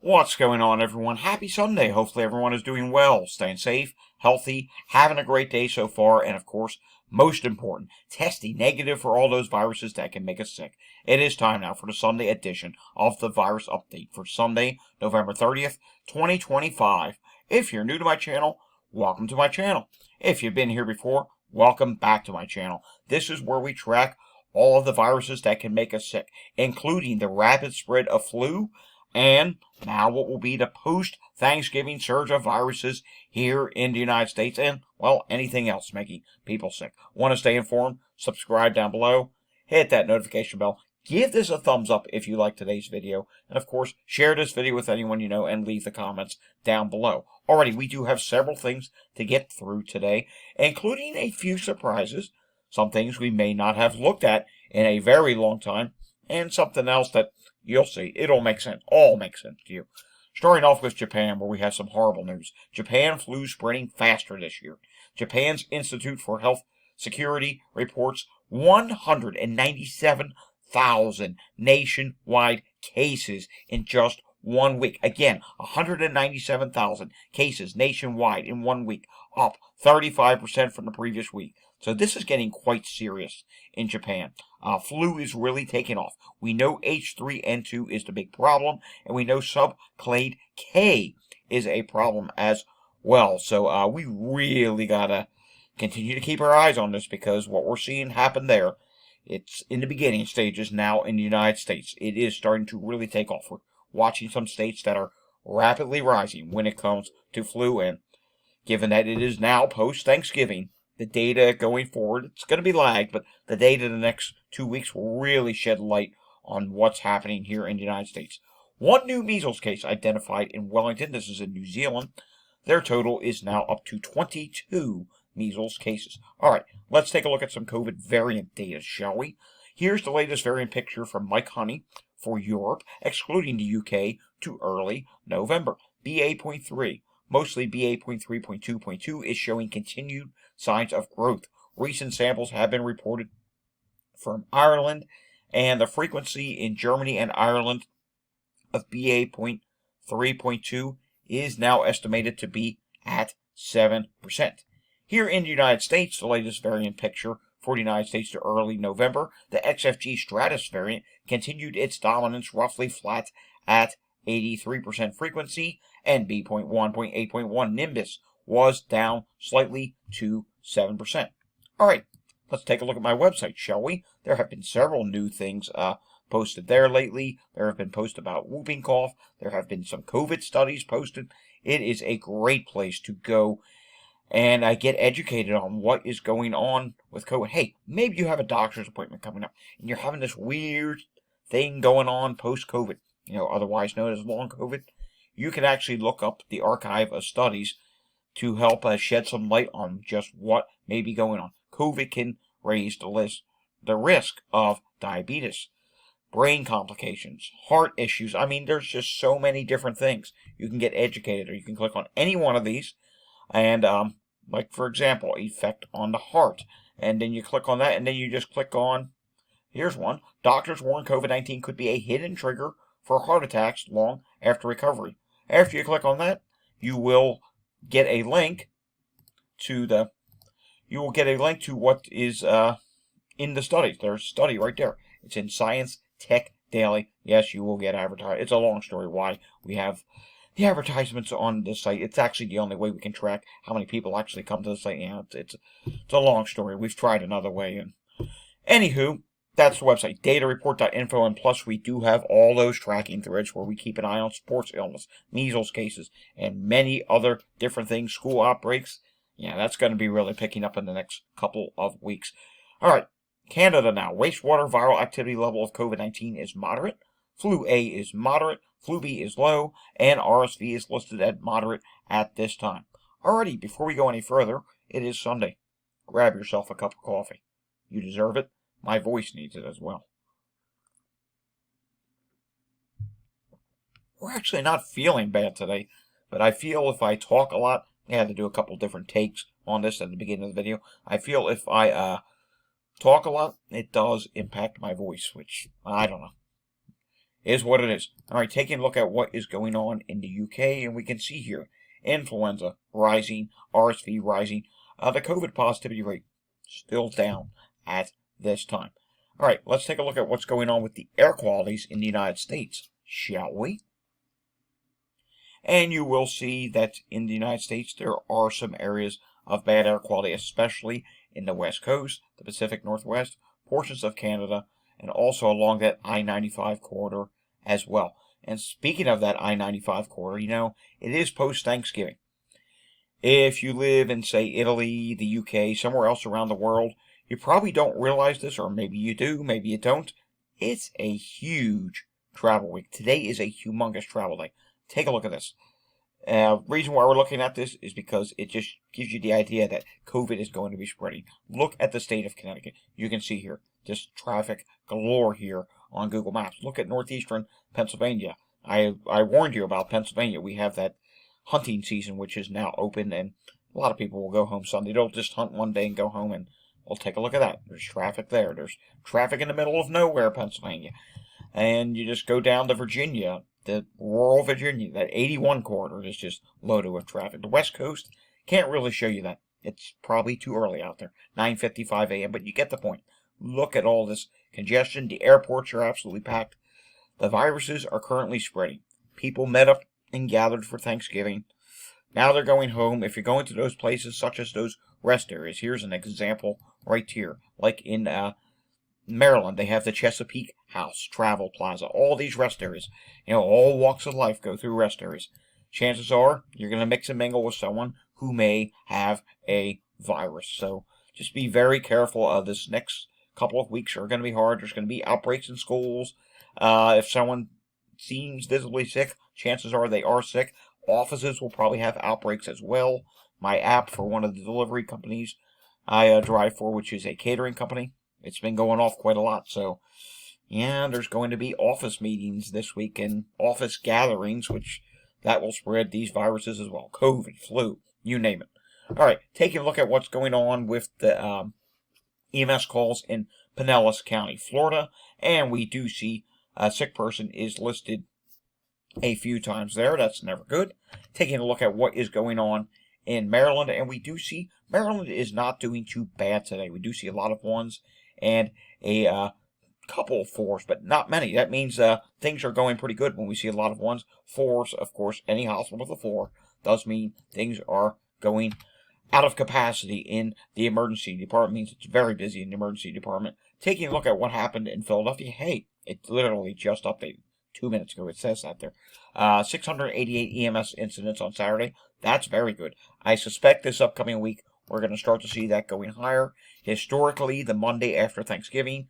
What's going on, everyone? Happy Sunday. Hopefully everyone is doing well, staying safe, healthy, having a great day so far, and of course, most important, testing negative for all those viruses that can make us sick. It is time now for the Sunday edition of the Virus Update for Sunday, November 30th, 2025. If you're new to my channel, welcome to my channel. If you've been here before, welcome back to my channel. This is where we track all of the viruses that can make us sick, including the rapid spread of flu, and now what will be the post-Thanksgiving surge of viruses here in the United States and, well, anything else making people sick. Want to stay informed? Subscribe down below. Hit that notification bell. Give this a thumbs up if you like today's video. And, of course, share this video with anyone you know and leave the comments down below. Alrighty, we do have several things to get through today, including a few surprises, some things we may not have looked at in a very long time, and something else that you'll see. It'll make sense. All make sense to you. Starting off with Japan, where we have some horrible news. Japan flu spreading faster this year. Japan's Institute for Health Security reports 197,000 nationwide cases in just 1 week. Again, 197,000 cases nationwide in 1 week, up 35% from the previous week. So this is getting quite serious in Japan. Flu is really taking off. We know H3N2 is the big problem, and we know subclade K is a problem as well. So we really gotta continue to keep our eyes on this, because what we're seeing happen there, it's in the beginning stages now in the United States. It is starting to really take off. We're watching some states that are rapidly rising when it comes to flu, and given that it is now post-Thanksgiving, the data going forward, it's going to be lagged, but the data in the next 2 weeks will really shed light on what's happening here in the United States. One new measles case identified in Wellington. This is in New Zealand. Their total is now up to 22 measles cases. All right, let's take a look at some COVID variant data, shall we? Here's the latest variant picture from Mike Honey for Europe, excluding the UK, to early November. BA.3. Mostly BA.3.2.2 is showing continued signs of growth. Recent samples have been reported from Ireland, and the frequency in Germany and Ireland of BA.3.2 is now estimated to be at 7%. Here in the United States, the latest variant picture for the United States to early November, the XFG Stratus variant continued its dominance, roughly flat at 83% frequency, and B.1.8.1 Nimbus was down slightly to 7%. All right, let's take a look at my website, shall we? There have been several new things posted there lately. There have been posts about whooping cough. There have been some COVID studies posted. It is a great place to go and get educated on what is going on with COVID. Hey, maybe you have a doctor's appointment coming up, and you're having this weird thing going on post-COVID, otherwise known as long COVID. You can actually look up the archive of studies to help shed some light on just what may be going on. COVID can raise the risk of diabetes, brain complications, heart issues. I mean, there's just so many different things. You can get educated, or you can click on any one of these, and like, for example, effect on the heart. And then you click on that, and then you just click on, here's one. Doctors warn COVID-19 could be a hidden trigger for heart attacks long after recovery. After you click on that, you will get a link to what is in the studies. There's a study right there. It's in Science Tech Daily. Yes, you will get advertised. It's a long story why we have the advertisements on this site. It's actually the only way we can track how many people actually come to the site. It's a long story. We've tried another way. And anywho, that's the website, datareport.info, and plus we do have all those tracking threads where we keep an eye on sports illness, measles cases, and many other different things, school outbreaks. Yeah, that's going to be really picking up in the next couple of weeks. All right, Canada now. Wastewater viral activity level of COVID-19 is moderate. Flu A is moderate. Flu B is low. And RSV is listed at moderate at this time. Alrighty, before we go any further, it is Sunday. Grab yourself a cup of coffee. You deserve it. My voice needs it as well. We're actually not feeling bad today, but I feel if I talk a lot, I had to do a couple different takes on this at the beginning of the video. I feel if I talk a lot, it does impact my voice, which, I don't know. is what it is. All right, taking a look at what is going on in the UK, and we can see here influenza rising, RSV rising. The COVID positivity rate still down at this time. All right, let's take a look at what's going on with the air qualities in the United States, shall we? And you will see that in the United States there are some areas of bad air quality, especially in the West Coast, the Pacific Northwest, portions of Canada, and also along that I-95 corridor as well. And speaking of that I-95 corridor, it is post-Thanksgiving. If you live in, say, Italy, the UK, somewhere else around the world, you probably don't realize this, or maybe you do, maybe you don't. It's a huge travel week. Today is a humongous travel day. Take a look at this. Reason why we're looking at this is because it just gives you the idea that COVID is going to be spreading. Look at the state of Connecticut. You can see here, just traffic galore here on Google Maps. Look at northeastern Pennsylvania. I warned you about Pennsylvania. We have that hunting season, which is now open, and a lot of people will go home Sunday. They'll just hunt one day and go home, and we'll take a look at that. There's traffic there. There's traffic in the middle of nowhere, Pennsylvania. And you just go down to Virginia, the rural Virginia, that 81 corridor is just loaded with traffic. The West Coast can't really show you that. It's probably too early out there, 9:55 a.m., but you get the point. Look at all this congestion. The airports are absolutely packed. The viruses are currently spreading. People met up and gathered for Thanksgiving. Now they're going home. If you're going to those places, such as those rest areas, here's an example right here. Like in Maryland, they have the Chesapeake House Travel Plaza. All these rest areas, all walks of life go through rest areas. Chances are you're going to mix and mingle with someone who may have a virus. So just be very careful of this. Next couple of weeks are going to be hard. There's going to be outbreaks in schools. If someone seems visibly sick, chances are they are sick. Offices will probably have outbreaks as well. My app for one of the delivery companies I drive for, which is a catering company, it's been going off quite a lot. So, yeah, there's going to be office meetings this week and office gatherings, which that will spread these viruses as well. COVID, flu, you name it. All right, taking a look at what's going on with the EMS calls in Pinellas County, Florida, and we do see a sick person is listed a few times there. That's never good. Taking a look at what is going on in Maryland, and we do see Maryland is not doing too bad today. We do see a lot of ones and a couple of fours, but not many. That means things are going pretty good when we see a lot of ones. Fours, of course, any hospital with a 4 does mean things are going out of capacity in the emergency department. Means it's very busy in the emergency department. Taking a look at what happened in Philadelphia, hey, it literally just updated 2 minutes ago. It says that there. 688 EMS incidents on Saturday. That's very good. I suspect this upcoming week we're going to start to see that going higher. Historically, the Monday after Thanksgiving,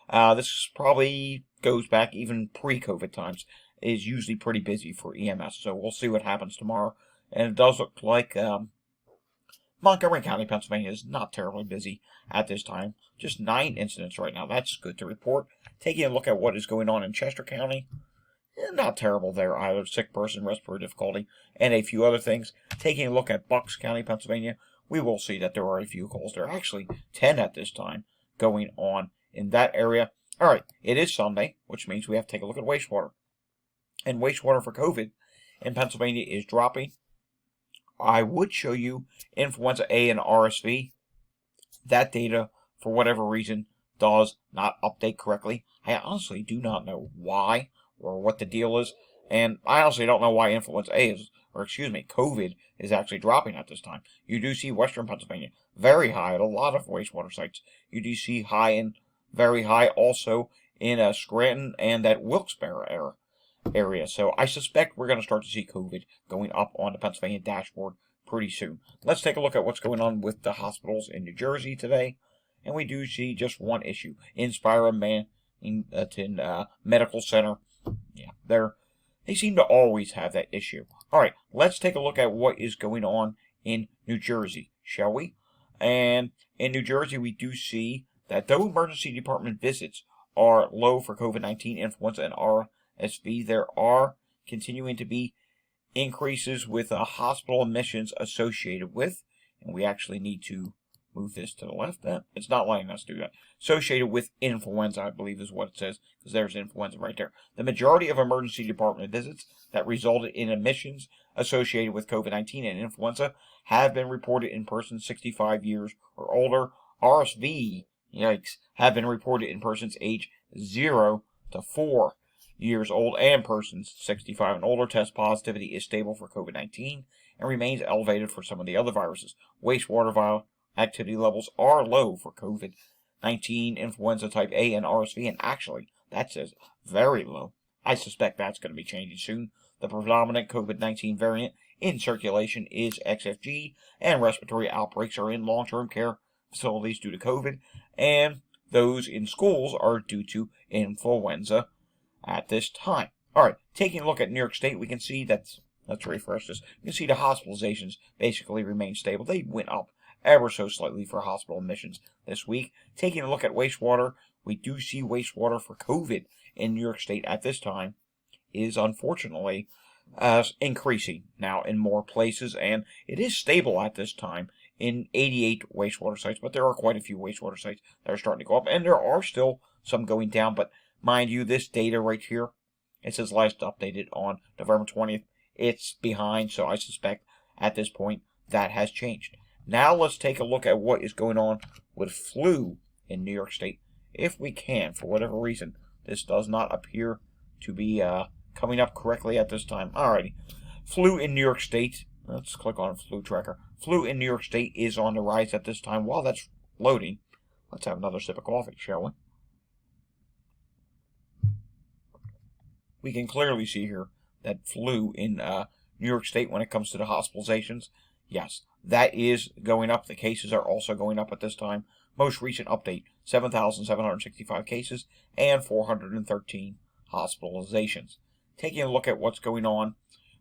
this probably goes back even pre-COVID times, is usually pretty busy for EMS. So we'll see what happens tomorrow. And it does look like Montgomery County, Pennsylvania is not terribly busy at this time. Just 9 incidents right now. That's good to report. Taking a look at what is going on in Chester County, not terrible there either. Sick person, respiratory difficulty, and a few other things. Taking a look at Bucks County, Pennsylvania, we will see that there are a few calls. There are actually 10 at this time going on in that area. All right, it is Sunday, which means we have to take a look at wastewater. And wastewater for COVID in Pennsylvania is dropping. I would show you influenza A and RSV. That data, for whatever reason, does not update correctly. I honestly do not know why or what the deal is. And I honestly don't know why influenza A is, or excuse me, COVID is actually dropping at this time. You do see Western Pennsylvania very high at a lot of wastewater sites. You do see high and very high also in Scranton and that Wilkes-Barre area. So I suspect we're going to start to see COVID going up on the Pennsylvania dashboard pretty soon. Let's take a look at what's going on with the hospitals in New Jersey today. And we do see just one issue. Inspira Medical Center. Yeah, they seem to always have that issue. All right, let's take a look at what is going on in New Jersey, shall we? And in New Jersey, we do see that though emergency department visits are low for COVID-19, influenza, and RSV, there are continuing to be increases with hospital admissions associated with, and we actually need to move this to the left. It's not letting us do that. Associated with influenza, I believe is what it says, because there's influenza right there. The majority of emergency department visits that resulted in admissions associated with COVID-19 and influenza have been reported in persons 65 years or older. RSV, yikes, have been reported in persons age 0 to 4 years old and persons 65 and older. Test positivity is stable for COVID-19 and remains elevated for some of the other viruses. Wastewater activity levels are low for COVID-19, influenza type A, and RSV, and actually, that says very low. I suspect that's going to be changing soon. The predominant COVID-19 variant in circulation is XFG, and respiratory outbreaks are in long-term care facilities due to COVID, and those in schools are due to influenza at this time. All right, taking a look at New York State, we can see that, let's refresh this, you can see the hospitalizations basically remain stable. They went up ever so slightly for hospital admissions this week. Taking a look at wastewater, we do see wastewater for COVID in New York State at this time is unfortunately increasing now in more places, and it is stable at this time in 88 wastewater sites, but there are quite a few wastewater sites that are starting to go up, and there are still some going down, but mind you, this data right here, it says last updated on November 20th. It's behind, so I suspect at this point that has changed. Now let's take a look at what is going on with flu in New York State. If we can, for whatever reason, this does not appear to be coming up correctly at this time. Alrighty. Flu in New York State. Let's click on flu tracker. Flu in New York State is on the rise at this time. While that's loading, let's have another sip of coffee, shall we? We can clearly see here that flu in New York State, when it comes to the hospitalizations, yes, that is going up. The cases are also going up at this time. Most recent update, 7,765 cases and 413 hospitalizations. Taking a look at what's going on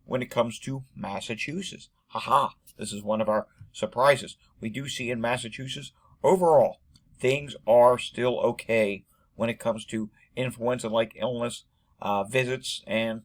when it comes to Massachusetts. Haha, this is one of our surprises. We do see in Massachusetts, overall, things are still okay when it comes to influenza-like illness visits, and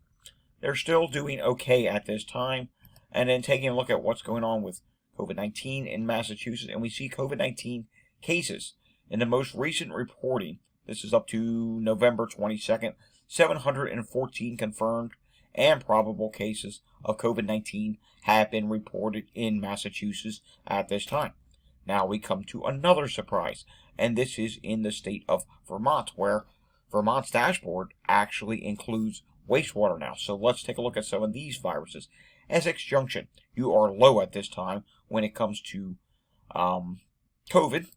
they're still doing okay at this time. And then taking a look at what's going on with COVID-19 in Massachusetts, and we see COVID-19 cases in the most recent reporting. This is up to November 22nd, 714 confirmed and probable cases of COVID-19 have been reported in Massachusetts at this time. Now we come to another surprise, and this is in the state of Vermont, where Vermont's dashboard actually includes wastewater now. So let's take a look at some of these viruses. Essex Junction, you are low at this time when it comes to COVID.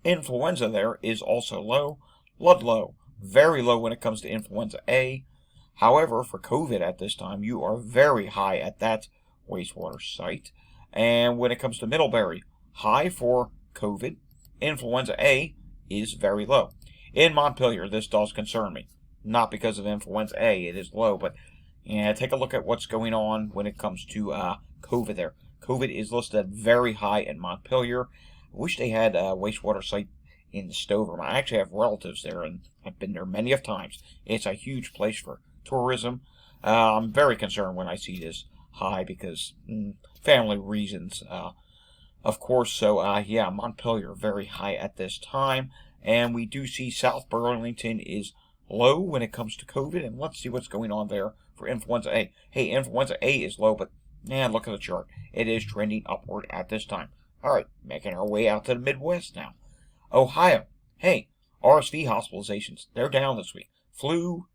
Influenza there is also low. Ludlow, very low when it comes to influenza A. However, for COVID at this time, you are very high at that wastewater site. And when it comes to Middlebury, high for COVID. Influenza A is very low. In Montpelier, this does concern me. Not because of influenza A, it is low, but yeah, take a look at what's going on when it comes to COVID there. COVID is listed at very high in Montpelier. I wish they had a wastewater site in Stover. I actually have relatives there, and I've been there many of times. It's a huge place for tourism. I'm very concerned when I see this high because family reasons, of course. So, yeah, Montpelier very high at this time. And we do see South Burlington is low when it comes to COVID. And let's see what's going on there for influenza A. Hey, influenza A is low, but look at the chart. It is trending upward at this time. All right, making our way out to the Midwest now. Ohio, hey, RSV hospitalizations, they're down this week. Flu,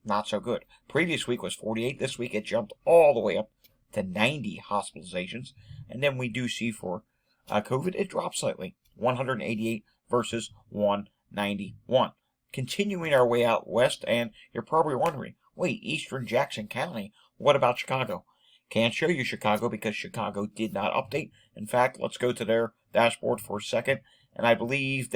not so good. Previous week was 48. This week it jumped all the way up to 90 hospitalizations. And then we do see for COVID, it dropped slightly. 188 versus 191. Continuing our way out west, and you're probably wondering, wait, Eastern Jackson County, what about Chicago? Can't show you Chicago because Chicago did not update. In fact, let's go to their dashboard for a second. And I believe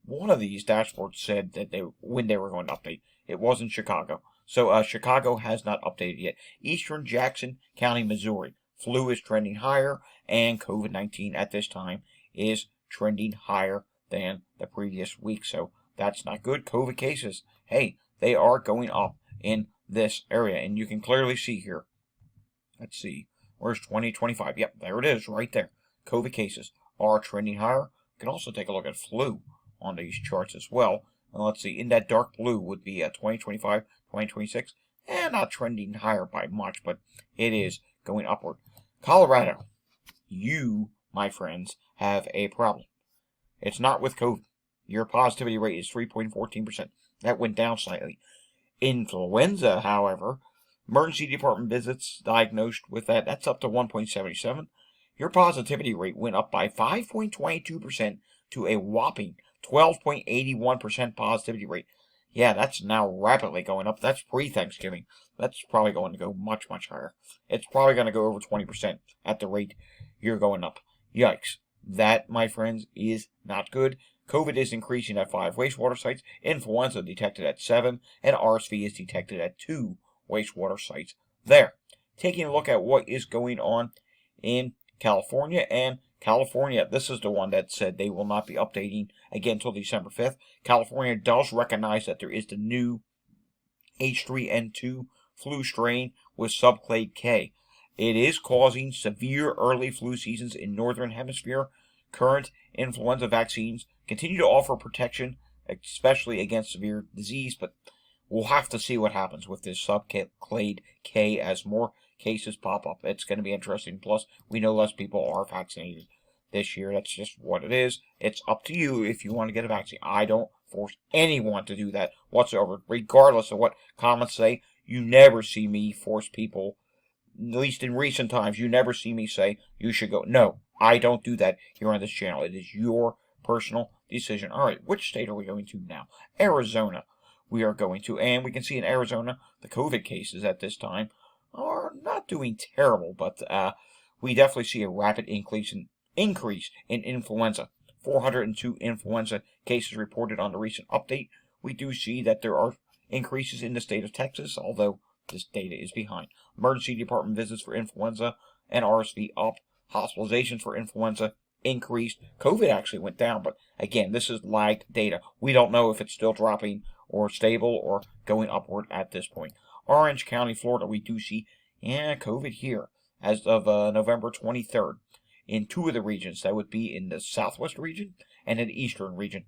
one of these dashboards said that when they were going to update. It wasn't Chicago. So Chicago has not updated yet. Eastern Jackson County, Missouri. Flu is trending higher, and COVID-19 at this time is trending higher than the previous week. So that's not good. COVID cases, hey, they are going up in this area. And you can clearly see here. Let's see. Where's 2025? Yep, there it is right there. COVID cases are trending higher. You can also take a look at flu on these charts as well. And let's see, in that dark blue would be 2025, 2026. Not trending higher by much, but it is going upward. Colorado, you, my friends, have a problem. It's not with COVID. Your positivity rate is 3.14%. That went down slightly. Influenza, however, emergency department visits diagnosed with that's up to 1.77. Your positivity rate went up by 5.22% to a whopping 12.81% positivity rate. Yeah, that's now rapidly going up. That's pre-Thanksgiving. That's probably going to go much, much higher. It's probably going to go over 20% at the rate you're going up. Yikes. That, my friends, is not good. COVID is increasing at 5 wastewater sites, influenza detected at 7, and RSV is detected at 2 wastewater sites there. Taking a look at what is going on in California, and California, this is the one that said they will not be updating again until December 5th. California does recognize that there is the new H3N2 flu strain with subclade K. It is causing severe early flu seasons in Northern Hemisphere. Current influenza vaccines continue to offer protection, especially against severe disease, but we'll have to see what happens with this subclade K as more cases pop up. It's going to be interesting. Plus, we know less people are vaccinated this year. That's just what it is. It's up to you if you want to get a vaccine. I don't force anyone to do that whatsoever, regardless of what comments say. You never see me force people, at least in recent times, you never see me say you should go. No, I don't do that here on this channel. It is your personal decision. All right, which state are we going to now? Arizona. We are going to, and we can see in Arizona, the COVID cases at this time are not doing terrible, but we definitely see a rapid increase in influenza. 402 influenza cases reported on the recent update. We do see that there are increases in the state of Texas, although this data is behind. Emergency department visits for influenza and RSV up. Hospitalizations for influenza increased. COVID actually went down, but again, this is lagged data. We don't know if it's still dropping or stable or going upward at this point. Orange County, Florida, we do see COVID here as of November 23rd in 2 of the regions. That would be in the southwest region and in the eastern region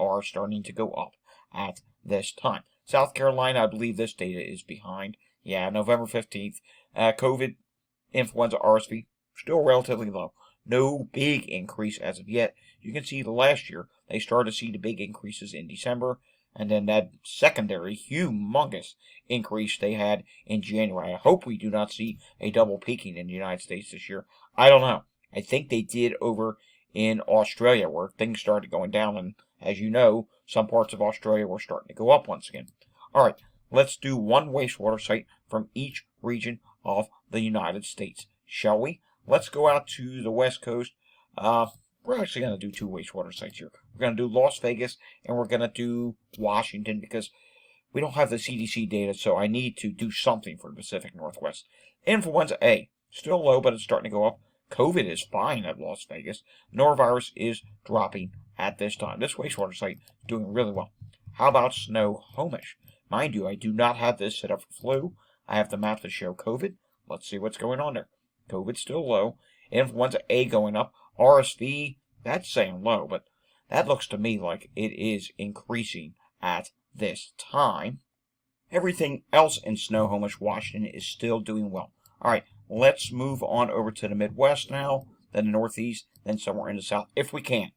are starting to go up at this time. South Carolina, I believe this data is behind. Yeah, November 15th. COVID, influenza, RSV, still relatively low. No big increase as of yet. You can see the last year, they started to see the big increases in December, and then that secondary, humongous increase they had in January. I hope we do not see a double peaking in the United States this year. I don't know. I think they did over in Australia, where things started going down, and as you know, some parts of Australia were starting to go up once again. All right, let's do one wastewater site from each region of the United States, shall we? Let's go out to the West Coast. We're actually going to do 2 wastewater sites here. We're going to do Las Vegas, and we're going to do Washington, because we don't have the CDC data, so I need to do something for the Pacific Northwest. Influenza A, still low, but it's starting to go up. COVID is fine at Las Vegas. Norovirus is dropping at this time. This wastewater site is doing really well. How about Snohomish? Mind you, I do not have this set up for flu. I have the map to show COVID. Let's see what's going on there. COVID's still low. Influenza A going up. RSV, that's saying low, but that looks to me like it is increasing at this time. Everything else in Snohomish, Washington is still doing well. All right, let's move on over to the Midwest now, then the Northeast, then somewhere in the South, if we can.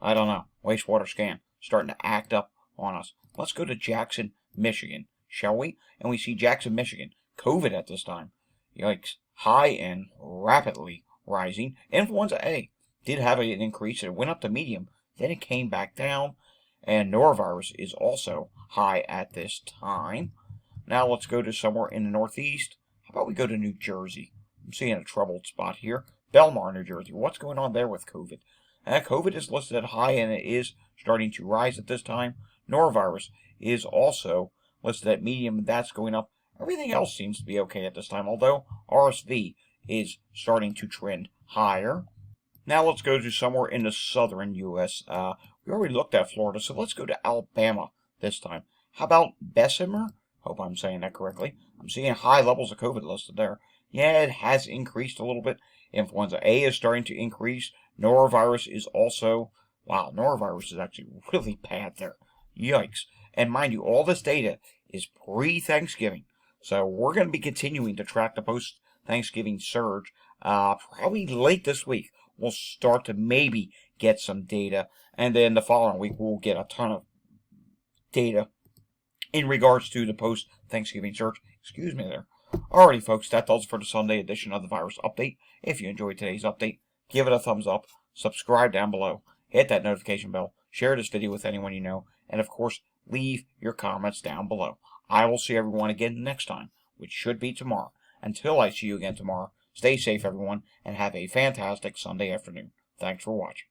I don't know. Wastewater scan starting to act up on us. Let's go to Jackson, Michigan, shall we? And we see Jackson, Michigan, COVID at this time. Yikes. High and rapidly rising. Influenza A did have an increase. It went up to medium. Then it came back down. And norovirus is also high at this time. Now let's go to somewhere in the Northeast. How about we go to New Jersey? I'm seeing a troubled spot here. Belmar, New Jersey. What's going on there with COVID? COVID is listed at high, and it is starting to rise at this time. Norovirus is also listed at medium, and that's going up. Everything else seems to be okay at this time, although RSV is starting to trend higher. Now let's go to somewhere in the southern U.S. We already looked at Florida, so let's go to Alabama this time. How about Bessemer? Hope I'm saying that correctly. I'm seeing high levels of COVID listed there. Yeah, it has increased a little bit. Influenza A is starting to increase. Norovirus is also, wow, norovirus is actually really bad there. Yikes. And mind you, all this data is pre-Thanksgiving. So we're going to be continuing to track the post-Thanksgiving surge. Probably late this week, we'll start to maybe get some data. And then the following week, we'll get a ton of data in regards to the post-Thanksgiving surge. Excuse me there. Alrighty, folks, that does it for the Sunday edition of the Virus Update. If you enjoyed today's update, give it a thumbs up, subscribe down below, hit that notification bell, share this video with anyone you know, and of course, leave your comments down below. I will see everyone again next time, which should be tomorrow. Until I see you again tomorrow, stay safe, everyone, and have a fantastic Sunday afternoon. Thanks for watching.